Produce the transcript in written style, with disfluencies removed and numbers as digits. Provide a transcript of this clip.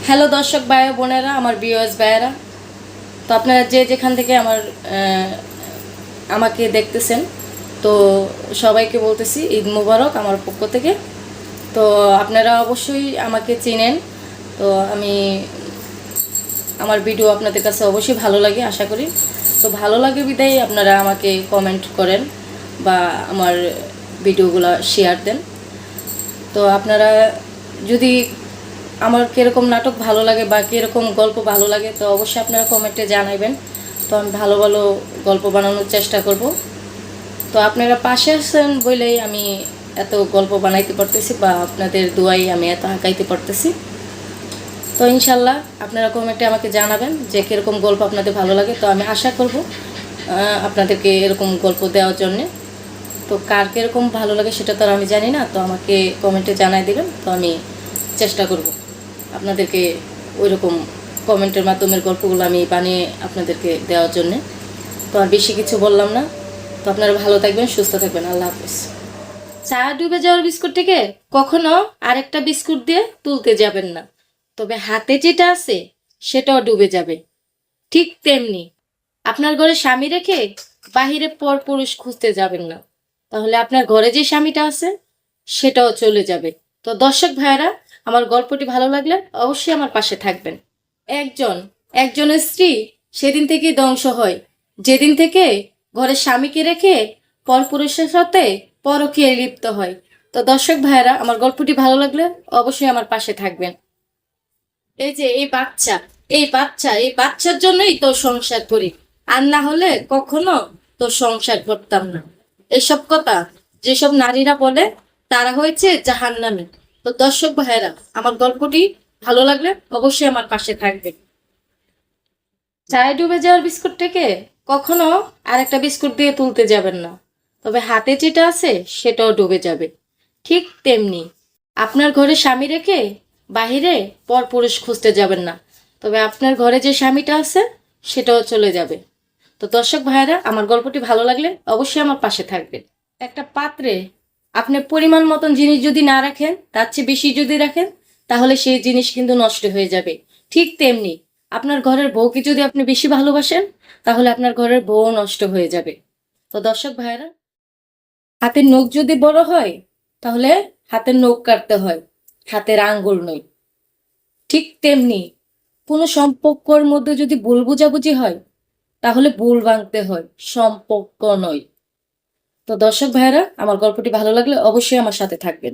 Hello দর্শক ভাই বোনেরা, আমার ভিউয়ার্স ভাইয়েরা, তো আপনারা যে যেখান থেকে আমাকে দেখতেছেন, তো সবাইকে বলতেছি ঈদ মুবারক আমার পক্ষ থেকে। তো আপনারা অবশ্যই আমাকে চিনেন। তো আমার ভিডিও আপনাদের কাছে অবশ্যই ভালো লাগে আশা করি। তো ভালো লাগে বিদায় আপনারা আমাকে কমেন্ট করেন বা আমার ভিডিওগুলো শেয়ার দেন। তো আপনারা যদি আমার কীরকম নাটক ভালো লাগে বা কীরকম গল্প ভালো লাগে, তো অবশ্যই আপনারা কমেন্টে জানাবেন। তো আমি ভালো ভালো গল্প বানানোর চেষ্টা করব। তো আপনারা পাশে আছেন বলেই আমি এত গল্প বানাইতে পারতেছি বা আপনাদের দোয়াই আমি এত আঁকাইতে পারতেছি। তো ইনশাল্লাহ আপনারা কমেন্টে আমাকে জানাবেন যে কীরকম গল্প আপনাদের ভালো লাগে। তো আমি আশা করব আপনাদেরকে এরকম গল্প দেওয়ার জন্যে। তো কার কীরকম ভালো লাগে সেটা তো আর আমি জানি না, তো আমাকে কমেন্টে জানাই দেবেন। তো আমি চেষ্টা করব আপনাদেরকে ওই রকম কমেন্টের মাধ্যমে গল্পগুলো আমি বানিয়ে আপনাদেরকে দেওয়ার জন্যে। তো আর বেশি কিছু বললাম না। তো আপনারা ভালো থাকবেন, সুস্থ থাকবেন। আল্লাহ হাফেজ। চা ডুবে যাওয়ার বিস্কুট থেকে কখনো আরেকটা বিস্কুট দিয়ে তুলতে যাবেন না, তবে হাতে যেটা আছে সেটাও ডুবে যাবে। ঠিক তেমনি আপনার ঘরে স্বামী রেখে বাহিরে পর পুরুষ খুঁজতে যাবেন না, তাহলে আপনার ঘরে যে স্বামীটা আছে সেটাও চলে যাবে। তো দর্শক ভাইয়েরা, আমার গল্পটি ভালো লাগলে অবশ্যই আমার পাশে থাকবেন। একজন একজনের স্ত্রী সেদিন থেকেই ধ্বংস হয় যেদিন থেকে ঘরে স্বামীকে রেখে পরপুরুষের সাথে পরকীয়ায় লিপ্ত হয়। তো দর্শক ভাইয়েরা, আমার গল্পটি ভালো লাগলে অবশ্যই আমার পাশে থাকবেন। এই যে এই বাচ্চার জন্যই তো সংসার করি, আর না হলে কখনো তো সংসার করতাম না। এসব কথা যেসব নারীরা বলে তারা হয়েছে জাহান্নামী। তো দর্শক ভাইয়েরা, আমার গল্পটি ভালো লাগলে অবশ্যই আমার পাশে থাকবেন। চায়ে ডুবে যাওয়ার বিস্কুট থেকে কখনো আরেকটা বিস্কুট দিয়ে তুলতে যাবেন না, তবে হাতে যেটা আছে সেটাও ডুবে যাবে। ঠিক তেমনি আপনার ঘরে স্বামী রেখে বাহিরে পরপুরুষ খুঁজতে যাবেন না, তবে আপনার ঘরে যে স্বামীটা আছে সেটাও চলে যাবে। তো দর্শক ভাইয়েরা, আমার গল্পটি ভালো লাগলে অবশ্যই আমার পাশে থাকবেন। একটা পাত্রে আপনি পরিমাণ মতন জিনিস যদি না রাখেন, তার চেয়ে বেশি যদি রাখেন, তাহলে সেই জিনিস কিন্তু নষ্ট হয়ে যাবে। ঠিক তেমনি আপনার ঘরের বউকে যদি আপনি বেশি ভালোবাসেন, তাহলে আপনার ঘরের বউ নষ্ট হয়ে যাবে। তো দর্শক ভাইয়েরা, হাতের নখ যদি বড় হয় তাহলে হাতের নখ কাটতে হয়, হাতের আঙ্গুল নয়। ঠিক তেমনি কোনো সম্পর্কের মধ্যে যদি ভুল বোঝাবুঝি হয় তাহলে ভুল ভাঙতে হয়, সম্পর্ক নয়। তো দর্শক ভাইয়েরা, আমার গল্পটি ভালো লাগলে অবশ্যই আমার সাথে থাকবেন।